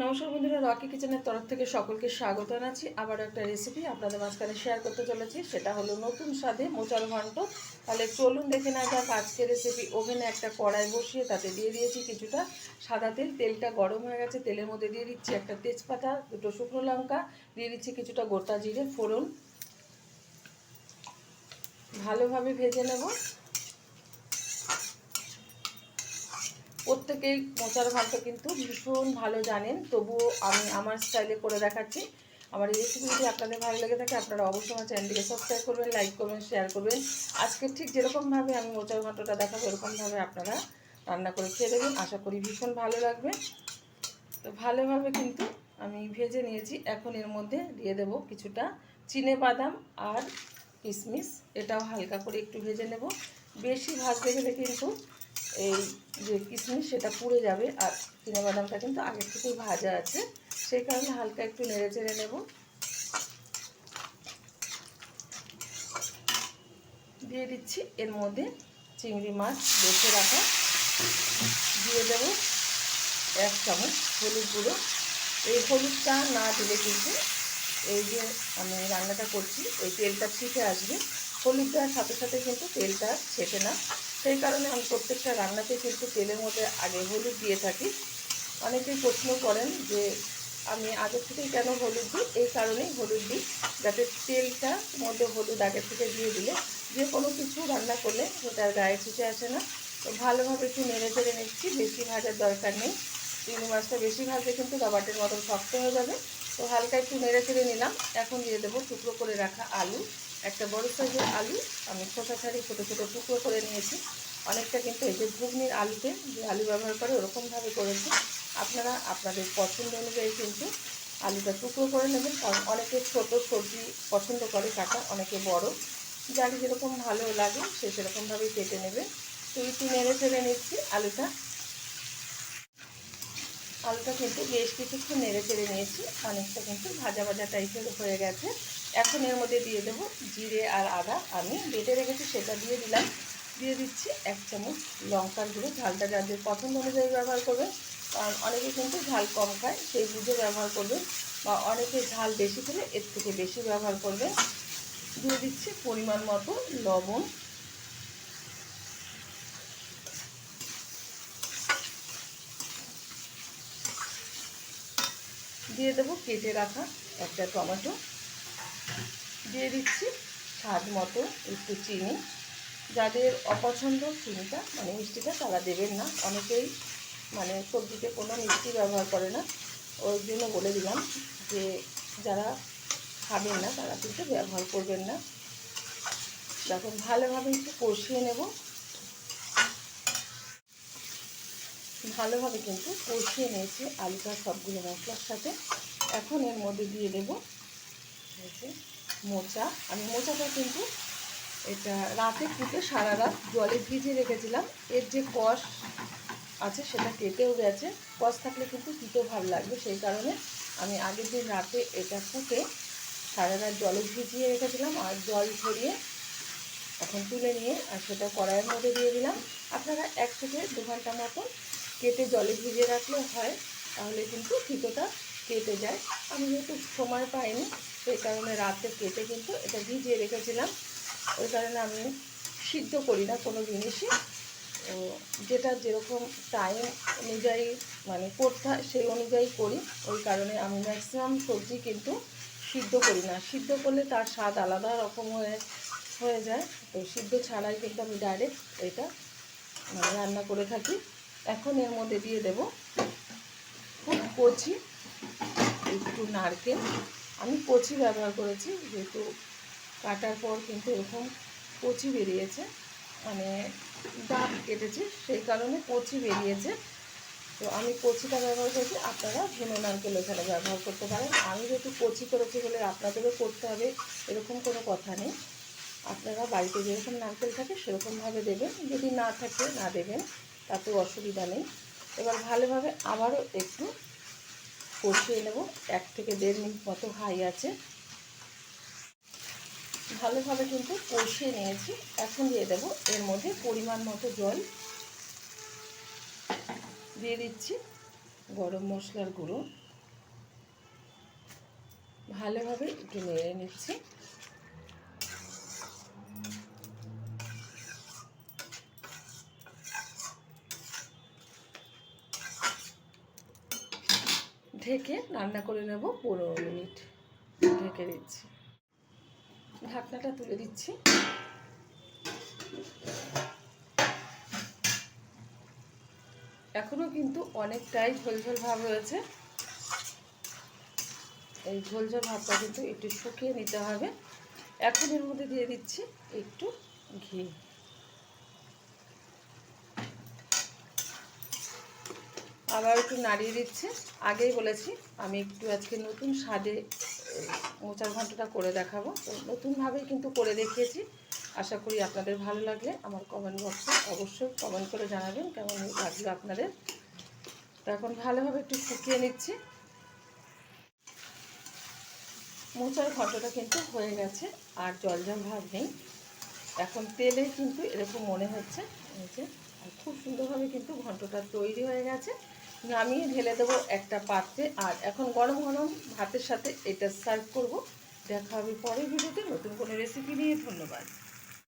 নমস্কার বন্ধুরা, রকি কিচেনের তরফ থেকে সকলকে স্বাগত জানাচ্ছি। আবার একটা রেসিপি আপনাদের মাঝখানে শেয়ার করতে চলেছি, সেটা হলো নতুন স্বাদে মোচার ঘন্ট। তাহলে চলুন দেখে নেওয়া যাক আজকের রেসিপি। ওভেনে একটা কড়াই বসিয়ে তাতে দিয়ে দিয়েছি কিছুটা সাদা তেল। তেলটা গরম হয়ে গেছে, তেলের মধ্যে দিয়ে দিচ্ছি একটা তেজপাতা, দুটো শুকনো লঙ্কা, দিয়ে দিচ্ছি কিছুটা গোটা জিরে ফোড়ন। ভালোভাবে ভেজে নেব। প্রত্যেকেই মোচার ঘন্ট কিন্তু ভীষণ ভালো জানেন, তবুও আমি আমার স্টাইলে করে দেখাচ্ছি। আমার এই রেসিপি যদি আপনাদের ভালো লেগে থাকে আপনারা অবশ্যই আমার চ্যানেলটিকে সাবস্ক্রাইব করবেন, লাইক করবেন, শেয়ার করবেন। আজকে ঠিক যেরকমভাবে আমি মোচার ঘন্টটা দেখাবো এরকমভাবে আপনারা রান্না করে খেয়ে দেবেন, আশা করি ভীষণ ভালো লাগবে। তো ভালোভাবে কিন্তু আমি ভেজে নিয়েছি। এখন এর মধ্যে দিয়ে দেব কিছুটা চিনেবাদাম আর কিশমিশ, এটাও হালকা করে একটু ভেজে নেব। বেশি ভাজতে গেলে কিন্তু এই যে কিশমিশ সেটা পুড়ে যাবে, আর চিনেবাদামটা কিন্তু আগের থেকেই ভাজা আছে, সেই কারণে হালকা একটু নেড়ে চেড়ে নেব। দিয়ে দিচ্ছি এর মধ্যে চিংড়ি মাছ বেছে রাখা, দিয়ে দেব 1 চামচ হলুদ গুঁড়ো। এই হলুদটা না দিলে কিন্তু এই যে আমি রান্নাটা করছি ওই তেলটা ছিটে আসবে। হলুদ দেওয়ার সাথে সাথে কিন্তু তেলটা ছেটে না, সেই কারণে আমি প্রত্যেকটা রান্নাতে কিন্তু তেলের মধ্যে আগে হলুদ দিয়ে থাকি। অনেকেই প্রশ্ন করেন যে আমি আগে থেকেই কেন হলুদ দিই, এই কারণেই হলুদ দিই, যাতে তেলটার মধ্যে হলুদ আগে থেকে দিয়ে দিলে যে কোনো কিছু রান্না করলে ওটার গায়ে ছিটে আসে না। তো ভালোভাবে একটু নেড়ে চেড়ে নিচ্ছি, বেশি ভাজার দরকার নেই। চিংড়ি মাছটা বেশি ভাজলে কিন্তু কাবাটের মতন শক্ত হয়ে যাবে। তো হালকা একটু নেড়ে চেড়ে নিলাম। এখন দিয়ে দেবো টুকরো করে রাখা আলু। একটা বড় সাইজের আলু আমি খোসা ছাড়িয়ে ছোটো ছোটো টুকরো করে নিয়েছি। অনেকটা কিন্তু এই যে ঘুগনির আলুতে যে আলু ব্যবহার করে ওরকমভাবে করেছি। আপনারা আপনাদের পছন্দ অনুযায়ী কিন্তু আলুটা টুকরো করে নেবেন, কারণ অনেকে ছোটো সবজি পছন্দ করে কাটা, অনেকে বড়, যার যেরকম ভালো লাগে সে সেরকমভাবেই কেটে নেবে। তো একটু নেড়ে চেড়ে নিচ্ছি আলুটা। আলুটা কিন্তু বেশ কিছুক্ষণ নেড়ে চেড়ে নিয়েছি, অনেকটা কিন্তু ভাজা ভাজা টাইপের হয়ে গেছে। এখন এর মধ্যে দিয়ে দেবো জিরে আর আদা আমি বেটে রেখেছি, সেটা দিয়ে দিলাম। দিয়ে দিচ্ছি 1 চামচ লঙ্কার গুঁড়ো, ঝালটা যাদের পছন্দ অনুযায়ী ব্যবহার করবেন, কারণ অনেকে কিন্তু ঝাল কম খায়, সেই বুঝে ব্যবহার করবেন, বা অনেকে ঝাল বেশি খেলে এর থেকে বেশি ব্যবহার করবেন। দিয়ে দিচ্ছি পরিমাণ মতো লবণ। দিয়ে দেবো কেটে রাখা একটা টমেটো। দিয়ে দিচ্ছি স্বাদ মতো একটু চিনি। যাদের অপছন্দ চিনিটা মানে মিষ্টিটা তারা দেবেন না, অনেকেই মানে সবজিতে কোনো মিষ্টি ব্যবহার করে না, ওই জন্য বলে দিলাম যে যারা খাবেন না তারা কিন্তু ব্যবহার করবেন না। যখন ভালোভাবে একটু কষিয়ে নেব, ভালোভাবে কিন্তু কষিয়ে নিয়েছি আলুটা সবগুলো মশলার সাথে। এখন এর মধ্যে দিয়ে দেব মোচা। আমি মোচাটা কিন্তু এটা রাতে কুটে সারা রাত জলে ভিজিয়ে রেখেছিলাম। এর যে কষ আছে সেটা কেটেও গেছে, কষ থাকলে কিন্তু তিতো ভাব লাগবে, সেই কারণে আমি আগের দিন রাতে এটা কুটে সারা রাত জলে ভিজিয়ে রেখেছিলাম, আর জল ঝরিয়ে এখন তুলে নিয়ে আর সেটা কড়াইয়ের মধ্যে দিয়ে দিলাম। আপনারা 1 থেকে 2 ঘন্টা মতো কেটে জলে ভিজিয়ে রাখলে হয়, তাহলে কিন্তু তিতোটা কেটে যায়। আমি যেহেতু সময় পাইনি সেই কারণে রাতে কেটে কিন্তু এটা ভিজিয়ে রেখেছিলাম, ওই কারণে আমি সিদ্ধ করি না কোনো জিনিসই। ও যেটা যেরকম টাইম অনুযায়ী মানে করতে হয় সেই অনুযায়ী করি, ওই কারণে আমি ম্যাক্সিমাম সবজি কিন্তু সিদ্ধ করি না। সিদ্ধ করলে তার স্বাদ আলাদা রকম হয়ে যায়, তো সিদ্ধ ছাড়াই কিন্তু আমি ডাইরেক্ট এটা মানে রান্না করে থাকি। এখন এর মধ্যে দিয়ে দেব খুব কচি একটু নারকেল। আমি কচি ব্যবহার করেছি, যেহেতু কাটার পর কিন্তু এরকম কচি বেরিয়েছে, মানে দাঁত কেটেছে সেই কারণে কচি বেরিয়েছে। তো তো আমি কচিটা ব্যবহার করেছি, আপনারা ভুনো নারকেল এখানে ব্যবহার করতে পারেন। আমি যেহেতু কচি করেছি বলে আপনাদেরও করতে হবে এরকম কোনো কথা নেই। আপনারা বাড়িতে যেরকম নারকেল থাকে সেরকমভাবে দেবেন, যদি না থাকে না দেবেন, তাতে অসুবিধা নেই। এবার ভালোভাবে আবারও একটু কষিয়ে নেব, 1 থেকে 1.5 মিনিট মতো হাই আছে। ভালোভাবে কিন্তু কষিয়ে নিয়েছি। এখন দিয়ে দেব এর মধ্যে পরিমাণ মতো জল, দিয়ে দিচ্ছি গরম মশলার গুঁড়ো, ভালোভাবে একটু নেড়ে নিচ্ছি। ঢেকে রান্না করে নেব 15 মিনিট। ঢেকে দিচ্ছি, ঢাকনাটা তুলে দিচ্ছি। এখনও কিন্তু অনেকটাই ঝোলঝোল ভাব রয়েছে। এই ঝোলঝোল ভাবটা কিন্তু একটু শুকিয়ে নিতে হবে। এখন এর মধ্যে দিয়ে দিচ্ছি একটু ঘি। আবার একটু নাড়িয়ে দিচ্ছি। আগেই বলেছি আমি একটু আজকে নতুন স্বাদে মোচার ঘন্টটা করে দেখাবো, তো নতুনভাবেই কিন্তু করে দেখিয়েছি। আশা করি আপনাদের ভালো লাগলে আমার কমেন্ট বক্সে অবশ্যই কমেন্ট করে জানাবেন কেমন লাগলো আপনাদের। তো এখন ভালোভাবে একটু শুকিয়ে নিচ্ছি। মোচার ঘন্টটা কিন্তু হয়ে গেছে, আর জলজল ভাব নেই। এখন তেলে কিন্তু এরকম মনে হচ্ছে যে, আর খুব সুন্দরভাবে কিন্তু ঘন্টটা তৈরি হয়ে গেছে। নামিয়ে ঢেলে দেবো একটা পাত্রে। আর এখন গরম গরম ভাতের সাথে এটা সার্ভ করব। দেখা হবে পরের ভিডিওতে নতুন কোনো রেসিপি নিয়ে। ধন্যবাদ।